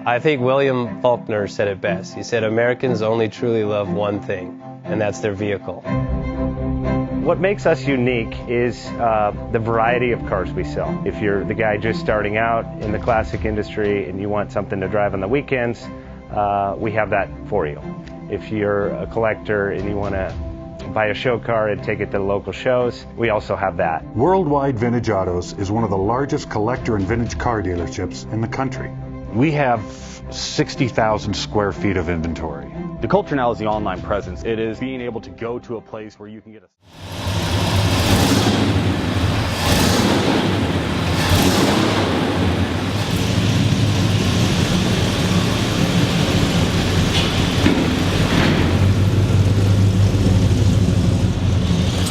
I think William Faulkner said it best. He said, Americans only truly love one thing, and that's their vehicle. What makes us unique is the variety of cars we sell. If you're the guy just starting out in the classic industry and you want something to drive on the weekends, we have that for you. If you're a collector and you want to buy a show car and take it to the local shows, we also have that. Worldwide Vintage Autos is one of the largest collector and vintage car dealerships in the country. We have 60,000 square feet of inventory. The culture now is the online presence. It is being able to go to a place where you can get a...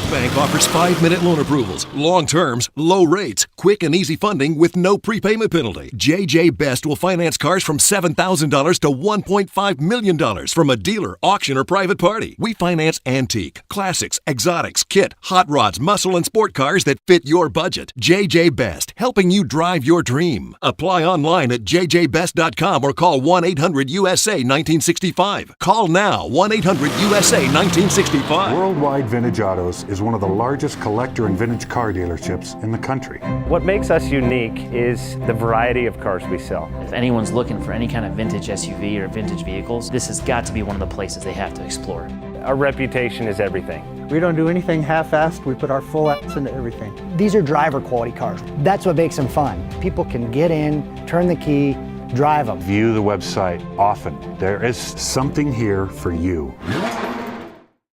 Bank offers 5-minute loan approvals, long terms, low rates, quick and easy funding with no prepayment penalty. JJ Best will finance cars from $7,000 to $1.5 million from a dealer, auction, or private party. We finance antique, classics, exotics, kit, hot rods, muscle, and sport cars that fit your budget. JJ Best, helping you drive your dream. Apply online at jjbest.com or call 1-800-USA-1965. Call now, 1-800-USA-1965. Worldwide Vintage Autos is one of the largest collector and vintage car dealerships in the country. What makes us unique is the variety of cars we sell. If anyone's looking for any kind of vintage SUV or vintage vehicles, this has got to be one of the places they have to explore. Our reputation is everything. We don't do anything half-assed. We put our full ass into everything. These are driver quality cars. That's what makes them fun. People can get in, turn the key, drive them. View the website often. There is something here for you.